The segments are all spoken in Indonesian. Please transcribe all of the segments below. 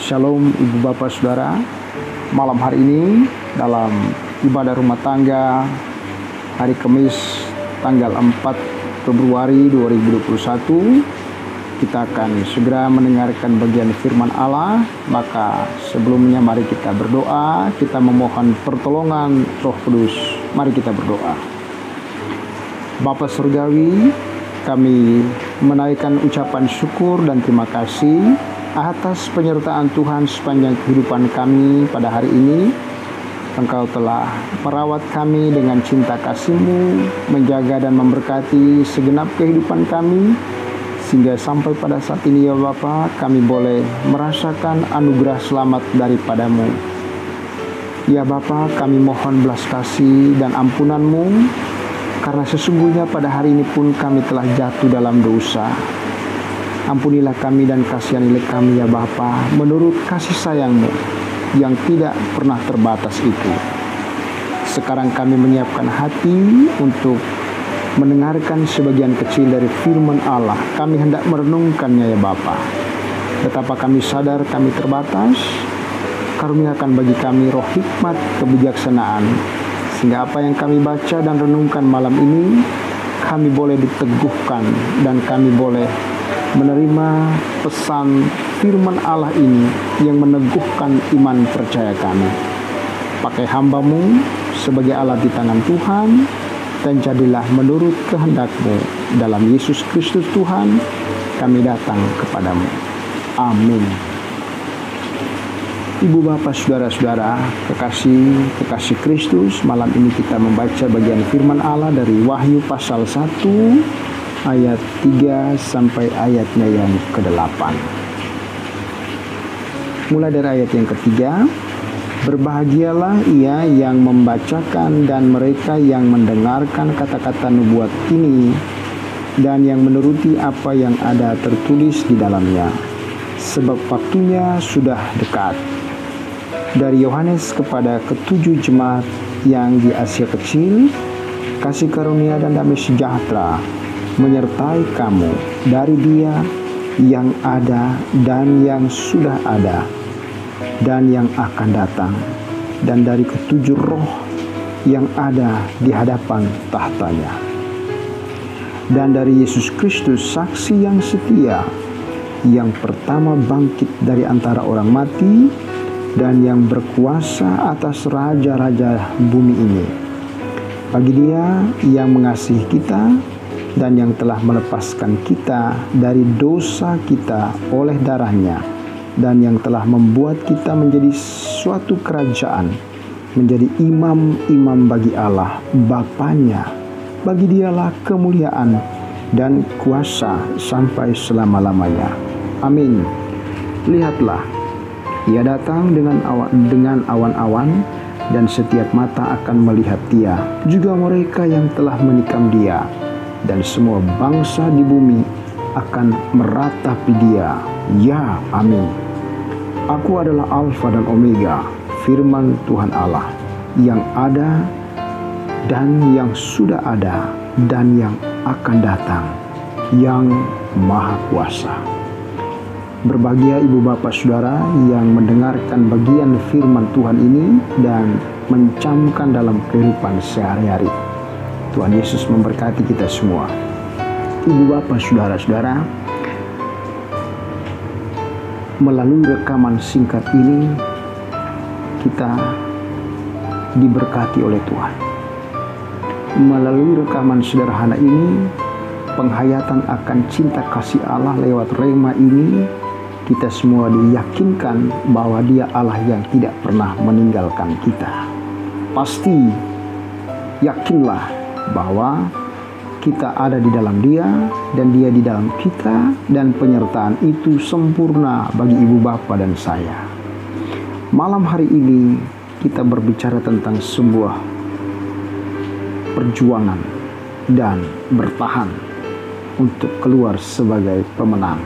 Shalom Ibu Bapak Saudara. Malam hari ini dalam ibadah rumah tangga hari Kamis tanggal 4 Februari 2021, kita akan segera mendengarkan bagian firman Allah. Maka sebelumnya mari kita berdoa, kita memohon pertolongan Roh Kudus. Mari kita berdoa. Bapa Surgawi, kami menaikkan ucapan syukur dan terima kasih atas penyertaan Tuhan sepanjang kehidupan kami pada hari ini. Engkau telah merawat kami dengan cinta kasih-Mu, menjaga dan memberkati segenap kehidupan kami, sehingga sampai pada saat ini ya Bapa, kami boleh merasakan anugerah selamat daripada-Mu. Ya Bapa, kami mohon belas kasih dan ampunan-Mu, karena sesungguhnya pada hari ini pun kami telah jatuh dalam dosa. Ampunilah kami dan kasihanilah kami ya Bapa, menurut kasih sayang-Mu yang tidak pernah terbatas itu. Sekarang kami menyiapkan hati untuk mendengarkan sebagian kecil dari firman Allah. Kami hendak merenungkannya ya Bapa. Betapa kami sadar kami terbatas, karuniakan bagi kami roh hikmat kebijaksanaan, sehingga apa yang kami baca dan renungkan malam ini, kami boleh diteguhkan dan kami boleh menerima pesan firman Allah ini yang meneguhkan iman percaya kami. Pakai hamba-Mu sebagai alat di tangan Tuhan, dan jadilah menurut kehendak-Mu. Dalam Yesus Kristus Tuhan, kami datang kepadamu. Amin. Ibu Bapak Saudara-saudara, kekasih Kristus, malam ini kita membaca bagian firman Allah dari Wahyu pasal 1 ayat 3 sampai ayatnya yang ke-8. Mulai dari ayat yang ketiga, berbahagialah ia yang membacakan dan mereka yang mendengarkan kata-kata nubuat ini dan yang menuruti apa yang ada tertulis di dalamnya, sebab waktunya sudah dekat. Dari Yohanes kepada ketujuh jemaat yang di Asia Kecil, kasih karunia dan damai sejahtera menyertai kamu dari Dia yang ada dan yang sudah ada dan yang akan datang, dan dari ketujuh roh yang ada di hadapan tahtanya, dan dari Yesus Kristus saksi yang setia, yang pertama bangkit dari antara orang mati dan yang berkuasa atas raja-raja bumi ini. Bagi Dia yang mengasihi kita dan yang telah melepaskan kita dari dosa kita oleh darahnya, dan yang telah membuat kita menjadi suatu kerajaan, menjadi imam-imam bagi Allah Bapanya. Bagi Dialah kemuliaan dan kuasa sampai selama-lamanya. Amin. Lihatlah, Ia datang dengan awan-awan, dan setiap mata akan melihat Dia, juga mereka yang telah menikam Dia, dan semua bangsa di bumi akan meratapi Dia. Ya, amin. Aku adalah Alfa dan Omega, firman Tuhan Allah, yang ada dan yang sudah ada dan yang akan datang, yang Maha Kuasa. Berbahagia Ibu Bapak Saudara yang mendengarkan bagian firman Tuhan ini dan mencamkan dalam kehidupan sehari-hari. Tuhan Yesus memberkati kita semua. Ibu Bapak Saudara-saudara, melalui rekaman singkat ini kita diberkati oleh Tuhan. Melalui rekaman sederhana ini, penghayatan akan cinta kasih Allah lewat rema ini, kita semua diyakinkan bahwa Dia Allah yang tidak pernah meninggalkan kita. Pasti yakinlah bahwa kita ada di dalam Dia dan Dia di dalam kita, dan penyertaan itu sempurna bagi ibu bapa dan saya. Malam hari ini kita berbicara tentang sebuah perjuangan dan bertahan untuk keluar sebagai pemenang.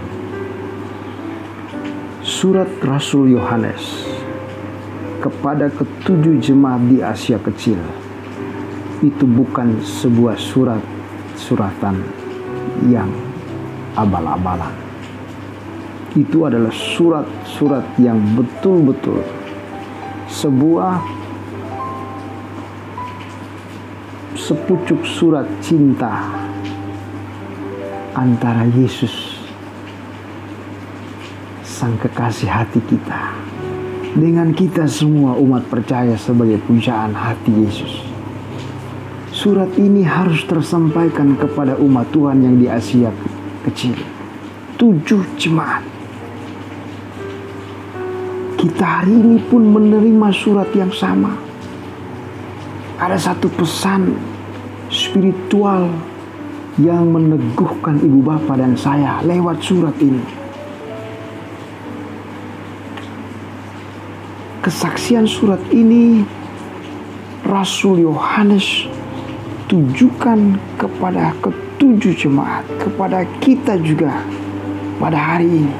Surat Rasul Yohanes kepada ketujuh jemaat di Asia Kecil itu bukan sebuah suratan yang abal-abalan. itu adalah surat-surat yang betul-betul sebuah sepucuk surat cinta antara Yesus, Sang Kekasih hati kita, dengan kita semua umat percaya sebagai pujaan hati Yesus. Surat ini harus tersampaikan kepada umat Tuhan yang di Asia kecil. 7 jemaat. Kita hari ini pun menerima surat yang sama. Ada satu pesan spiritual yang meneguhkan ibu bapa dan saya lewat surat ini. Kesaksian surat ini Rasul Yohanes tujukan kepada ke-7 jemaat, kepada kita juga pada hari ini.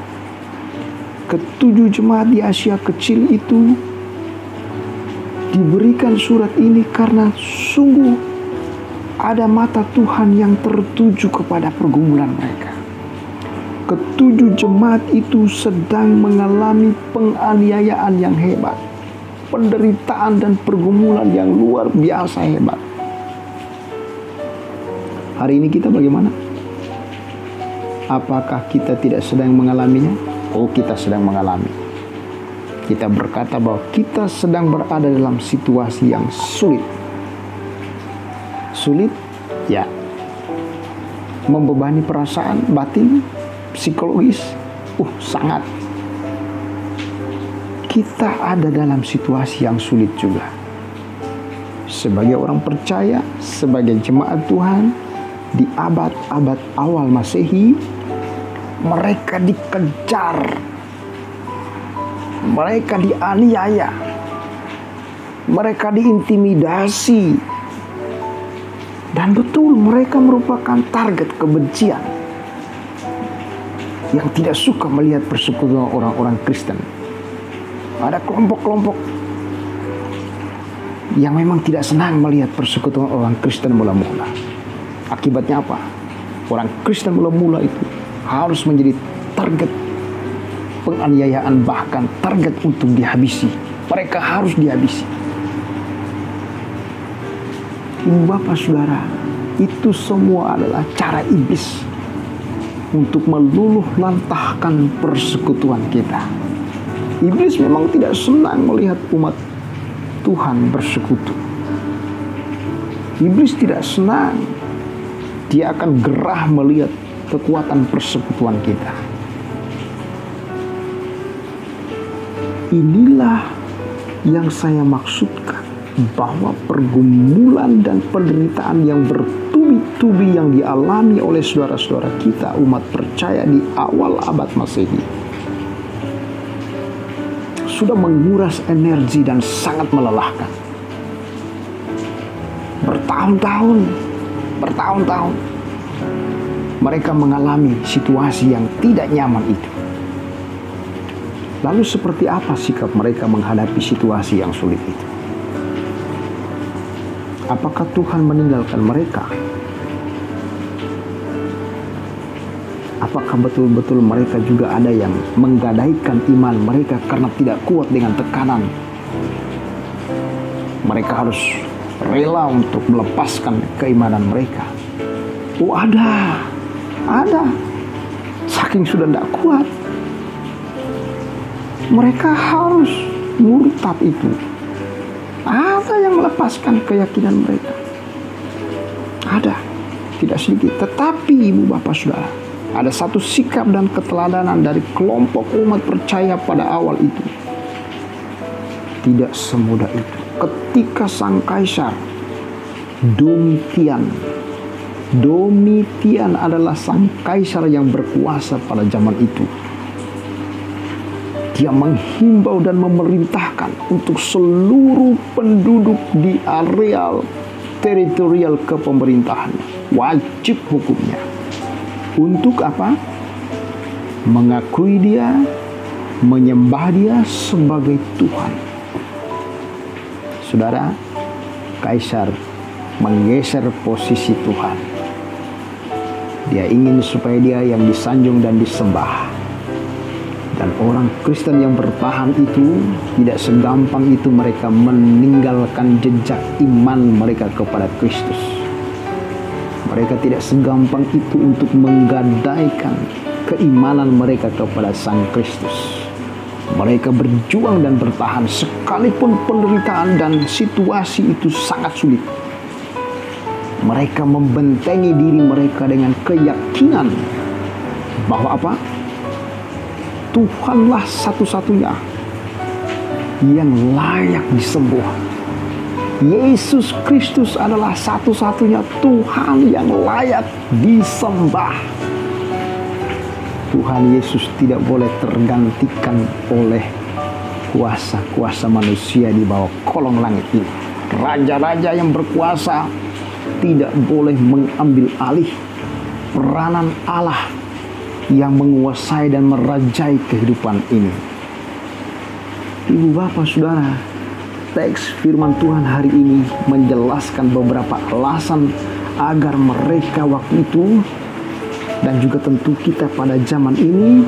Ke-7 jemaat di Asia kecil itu diberikan surat ini karena sungguh ada mata Tuhan yang tertuju kepada pergumulan mereka. Ke-7 jemaat itu sedang mengalami penganiayaan yang hebat, penderitaan dan pergumulan yang luar biasa hebat. Hari ini kita bagaimana? Apakah kita tidak sedang mengalaminya? Oh, kita sedang mengalami. Kita berkata bahwa kita sedang berada dalam situasi yang sulit. Sulit, ya. Membebani perasaan, batin, psikologis. Sangat. Kita ada dalam situasi yang sulit juga. Sebagai orang percaya, sebagai jemaat Tuhan, di abad-abad awal Masehi, mereka dikejar, mereka dianiaya, mereka diintimidasi, dan betul mereka merupakan target kebencian yang tidak suka melihat persekutuan orang-orang Kristen. Ada kelompok-kelompok yang memang tidak senang melihat persekutuan orang Kristen mula-mula. Akibatnya apa? Orang Kristen mula-mula itu harus menjadi target penganiayaan, bahkan target untuk dihabisi. Mereka harus dihabisi. Ibu bapak saudara, itu semua adalah cara iblis untuk meluluh lantahkan persekutuan kita. Iblis memang tidak senang melihat umat Tuhan bersekutu. Iblis tidak senang. Dia akan gerah melihat kekuatan persekutuan kita. Inilah yang saya maksudkan, bahwa pergumulan dan penderitaan yang bertubi-tubi yang dialami oleh saudara-saudara kita umat percaya di awal abad Masehi sudah menguras energi dan sangat melelahkan. Bertahun-tahun mereka mengalami situasi yang tidak nyaman itu. Lalu seperti apa sikap mereka menghadapi situasi yang sulit itu? Apakah Tuhan meninggalkan mereka? Apakah betul-betul mereka juga ada yang menggadaikan iman mereka karena tidak kuat dengan tekanan? Mereka harus rela untuk melepaskan keimanan mereka. Oh, ada. Saking sudah tidak kuat, mereka harus murtad itu. Ada yang melepaskan keyakinan mereka. Ada, tidak sedikit. Tetapi ibu bapak saudara, ada satu sikap dan keteladanan dari kelompok umat percaya pada awal itu. Tidak semudah itu. Ketika sang kaisar Domitian adalah sang kaisar yang berkuasa pada zaman itu. Dia menghimbau dan memerintahkan untuk seluruh penduduk di areal teritorial kepemerintahan, wajib hukumnya. Untuk apa? Mengakui dia, menyembah dia sebagai Tuhan. Saudara, kaisar menggeser posisi Tuhan. Dia ingin supaya dia yang disanjung dan disembah. Dan orang Kristen yang bertahan itu tidak segampang itu mereka meninggalkan jejak iman mereka kepada Kristus. Mereka tidak segampang itu untuk menggadaikan keimanan mereka kepada Sang Kristus. Mereka berjuang dan bertahan sekalipun penderitaan dan situasi itu sangat sulit. Mereka membentengi diri mereka dengan keyakinan bahwa apa? Tuhanlah satu-satunya yang layak disembah. Yesus Kristus adalah satu-satunya Tuhan yang layak disembah. Tuhan Yesus tidak boleh tergantikan oleh kuasa-kuasa manusia di bawah kolong langit ini. Raja-raja yang berkuasa tidak boleh mengambil alih peranan Allah yang menguasai dan merajai kehidupan ini. Ibu bapak saudara, teks firman Tuhan hari ini menjelaskan beberapa alasan agar mereka waktu itu dan juga tentu kita pada zaman ini,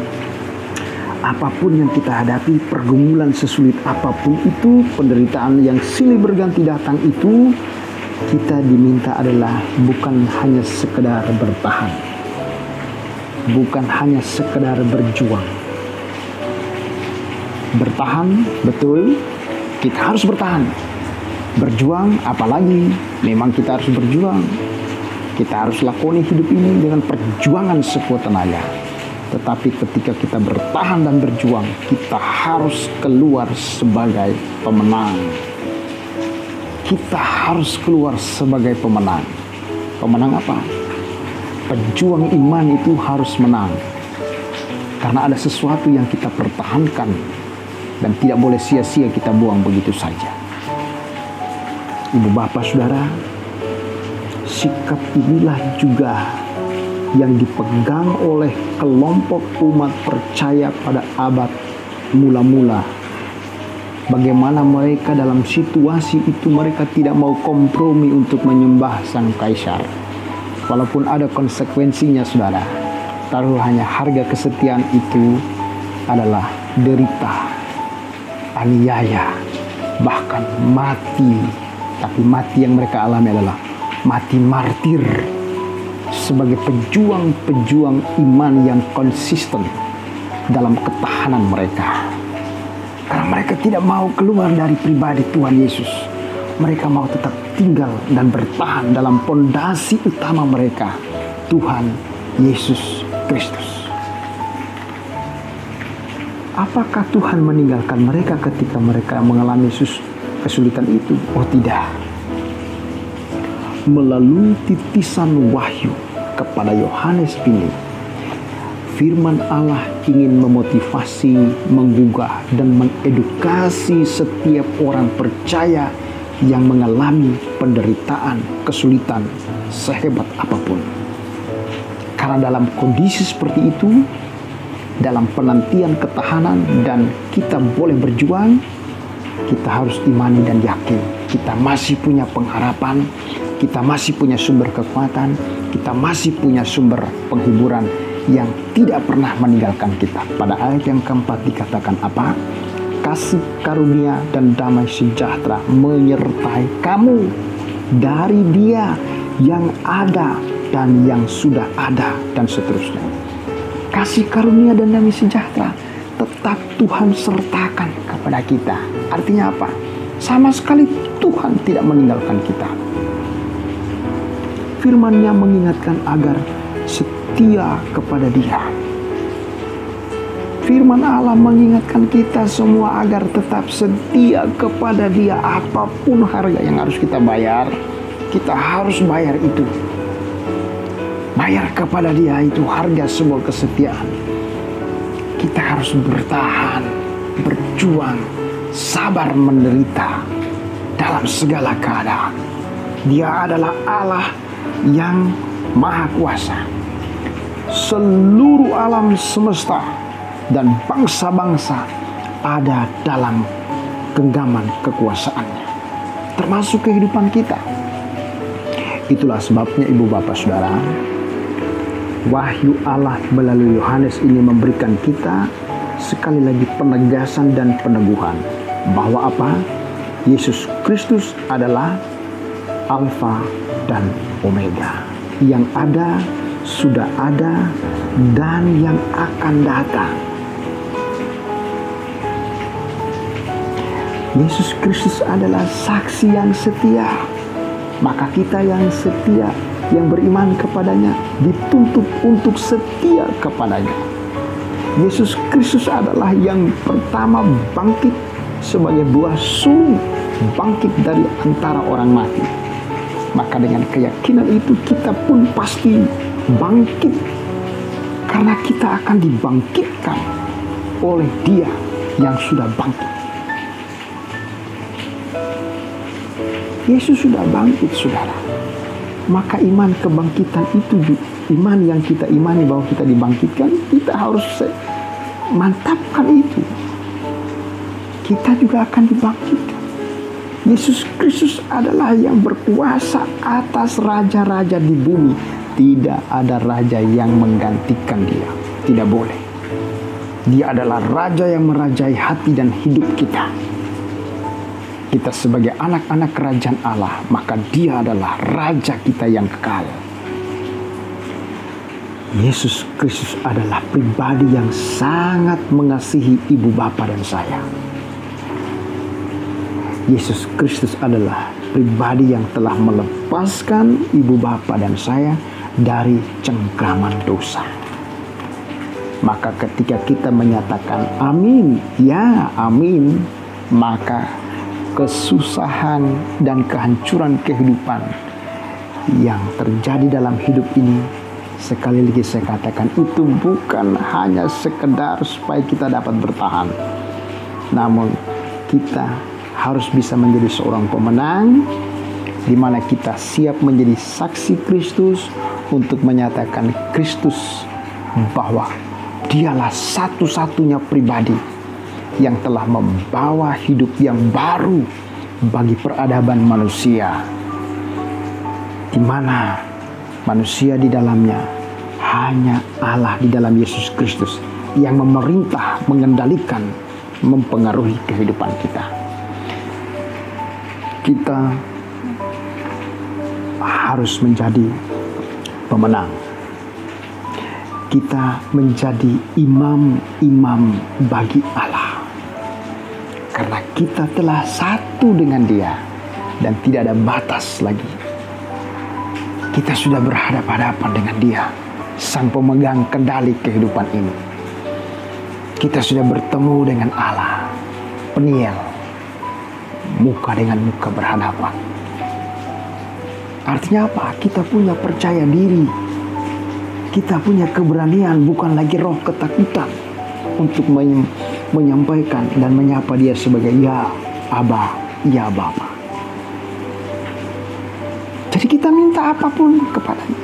apapun yang kita hadapi, pergumulan sesulit apapun itu, penderitaan yang silih berganti datang itu, kita diminta adalah bukan hanya sekedar bertahan, bukan hanya sekedar berjuang. Bertahan, betul, kita harus bertahan. Berjuang, apalagi, memang kita harus berjuang. Kita harus lakoni hidup ini dengan perjuangan sekuat tenaga. Tetapi ketika kita bertahan dan berjuang, kita harus keluar sebagai pemenang. Kita harus keluar sebagai pemenang. Pemenang apa? Pejuang iman itu harus menang. Karena ada sesuatu yang kita pertahankan dan tidak boleh sia-sia kita buang begitu saja. Ibu bapak saudara, sikap inilah juga yang dipegang oleh kelompok umat percaya pada abad mula-mula. Bagaimana mereka dalam situasi itu mereka tidak mau kompromi untuk menyembah sang kaisar. Walaupun ada konsekuensinya saudara. Taruhannya harga kesetiaan itu adalah derita, aniaya, bahkan mati. Tapi mati yang mereka alami adalah mati martir sebagai pejuang-pejuang iman yang konsisten dalam ketahanan mereka. Karena mereka tidak mau keluar dari pribadi Tuhan Yesus. Mereka mau tetap tinggal dan bertahan dalam pondasi utama mereka, Tuhan Yesus Kristus. Apakah Tuhan meninggalkan mereka ketika mereka mengalami kesulitan itu? Oh tidak. Melalui titisan wahyu kepada Yohanes ini, firman Allah ingin memotivasi, menggugah, dan mengedukasi setiap orang percaya yang mengalami penderitaan, kesulitan, sehebat apapun. Karena dalam kondisi seperti itu, dalam penantian ketahanan dan kita boleh berjuang, kita harus imani dan yakin. Kita masih punya pengharapan, kita masih punya sumber kekuatan, kita masih punya sumber penghiburan yang tidak pernah meninggalkan kita. Pada ayat yang keempat dikatakan apa? Kasih karunia dan damai sejahtera menyertai kamu dari Dia yang ada dan yang sudah ada, dan seterusnya. Kasih karunia dan damai sejahtera tetap Tuhan sertakan kepada kita. Artinya apa? Sama sekali Tuhan tidak meninggalkan kita. Firman-Nya mengingatkan agar setia kepada Dia. Firman Allah mengingatkan kita semua agar tetap setia kepada Dia. Apapun harga yang harus kita bayar, kita harus bayar itu. Bayar kepada Dia itu harga sebuah kesetiaan. Kita harus bertahan, berjuang, sabar menderita dalam segala keadaan. Dia adalah Allah yang Maha Kuasa. Seluruh alam semesta dan bangsa-bangsa ada dalam genggaman kekuasaannya, termasuk kehidupan kita. Itulah sebabnya ibu bapak saudara, wahyu Allah melalui Yohanes ini memberikan kita sekali lagi penegasan dan peneguhan bahwa apa? Yesus Kristus adalah Alfa dan Omega. Yang ada, sudah ada, dan yang akan datang. Yesus Kristus adalah saksi yang setia. Maka kita yang setia, yang beriman kepadanya, dituntut untuk setia kepadanya. Yesus Kristus adalah yang pertama bangkit sebagai buah sulung, bangkit dari antara orang mati. Maka dengan keyakinan itu kita pun pasti bangkit, karena kita akan dibangkitkan oleh Dia yang sudah bangkit. Yesus sudah bangkit, saudara. Maka iman kebangkitan itu, iman yang kita imani bahwa kita dibangkitkan, kita harus mantapkan itu. Kita juga akan dibangkitkan. Yesus Kristus adalah yang berkuasa atas raja-raja di bumi. Tidak ada raja yang menggantikan Dia. Tidak boleh. Dia adalah raja yang merajai hati dan hidup kita. Kita sebagai anak-anak kerajaan Allah, maka Dia adalah raja kita yang kekal. Yesus Kristus adalah pribadi yang sangat mengasihi ibu bapa dan saya. Yesus Kristus adalah pribadi yang telah melepaskan ibu bapa dan saya dari cengkraman dosa. Maka ketika kita menyatakan amin, ya amin, maka kesusahan dan kehancuran kehidupan yang terjadi dalam hidup ini, sekali lagi saya katakan, itu bukan hanya sekedar supaya kita dapat bertahan, namun kita harus bisa menjadi seorang pemenang, di mana kita siap menjadi saksi Kristus untuk menyatakan Kristus bahwa Dialah satu-satunya pribadi yang telah membawa hidup yang baru bagi peradaban manusia, di mana manusia di dalamnya hanya Allah di dalam Yesus Kristus yang memerintah, mengendalikan, mempengaruhi kehidupan kita. Kita harus menjadi pemenang. Kita menjadi imam-imam bagi Allah. Karena kita telah satu dengan Dia dan tidak ada batas lagi. Kita sudah berhadapan-hadapan dengan Dia, Sang pemegang kendali kehidupan ini. Kita sudah bertemu dengan Allah, Peniel, muka dengan muka berhadapan. Artinya apa? Kita punya percaya diri. Kita punya keberanian, bukan lagi roh ketakutan untuk menyampaikan dan menyapa Dia sebagai ya Aba, ya Bapa. Jadi kita minta apapun kepadanya.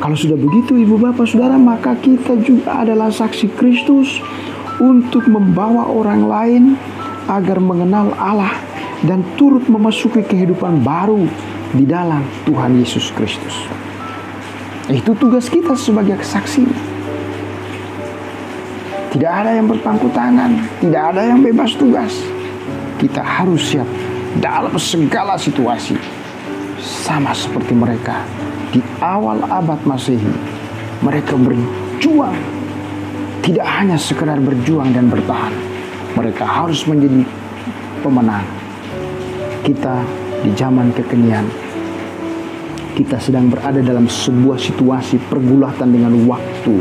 Kalau sudah begitu ibu bapak saudara, maka kita juga adalah saksi Kristus untuk membawa orang lain agar mengenal Allah dan turut memasuki kehidupan baru di dalam Tuhan Yesus Kristus. Itu tugas kita sebagai saksi. Tidak ada yang berpangku tangan, tidak ada yang bebas tugas. Kita harus siap dalam segala situasi. Sama seperti mereka di awal abad Masehi. Mereka berjuang. Tidak hanya sekedar berjuang dan bertahan. Mereka harus menjadi pemenang. Kita di zaman kekinian, kita sedang berada dalam sebuah situasi pergulatan dengan waktu,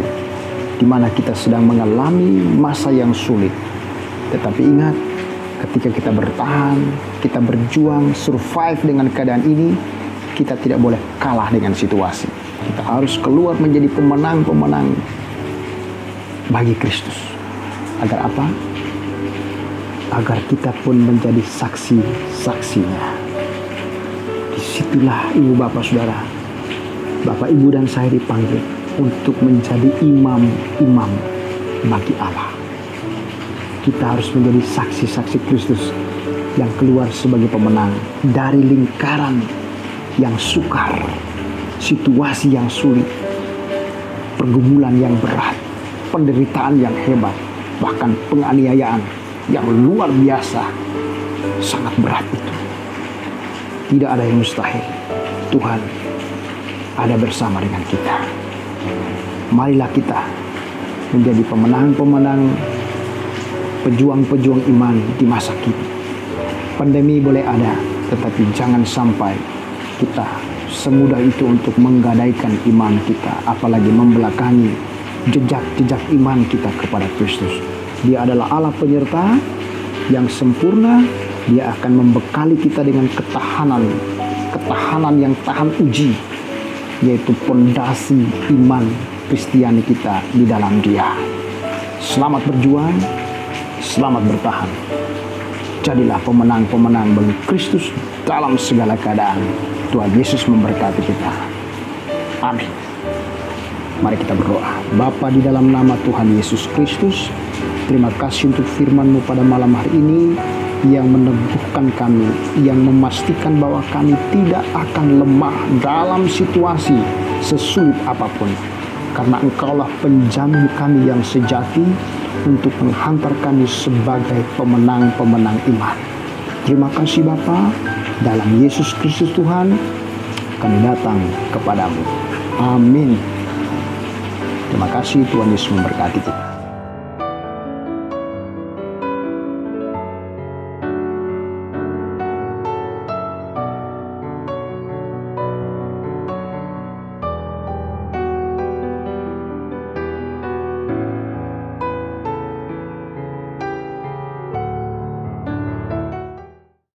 di mana kita sedang mengalami masa yang sulit. Tetapi ingat, ketika kita bertahan, kita berjuang, survive dengan keadaan ini, kita tidak boleh kalah dengan situasi. Kita harus keluar menjadi pemenang-pemenang bagi Kristus. Agar apa? Agar kita pun menjadi saksi-saksinya. Disitulah ibu bapak saudara, bapak ibu dan saya dipanggil untuk menjadi imam-imam bagi Allah. Kita harus menjadi saksi-saksi Kristus yang keluar sebagai pemenang dari lingkaran yang sukar, situasi yang sulit, pergumulan yang berat. penderitaan yang hebat, bahkan penganiayaan yang luar biasa, sangat berat itu. Tidak ada yang mustahil. Tuhan ada bersama dengan kita. Marilah kita menjadi pemenang-pemenang, pejuang-pejuang iman di masa kini. Pandemi boleh ada, tetapi jangan sampai kita semudah itu untuk menggadaikan iman kita, apalagi membelakangi jejak-jejak iman kita kepada Kristus. Dia adalah Allah penyerta yang sempurna. Dia akan membekali kita dengan ketahanan yang tahan uji, yaitu pondasi iman Kristiani kita di dalam Dia. Selamat berjuang, selamat bertahan. Jadilah pemenang-pemenang bagi Kristus dalam segala keadaan. Tuhan Yesus memberkati kita. Amin. Mari kita berdoa. Bapa, di dalam nama Tuhan Yesus Kristus, terima kasih untuk firman-Mu pada malam hari ini yang meneguhkan kami, yang memastikan bahwa kami tidak akan lemah dalam situasi sesulit apapun. Karena Engkaulah penjamin kami yang sejati untuk menghantar kami sebagai pemenang-pemenang iman. Terima kasih Bapa, dalam Yesus Kristus Tuhan, kami datang kepadamu. Amin. Terima kasih, Tuhan Yesus memberkati kita.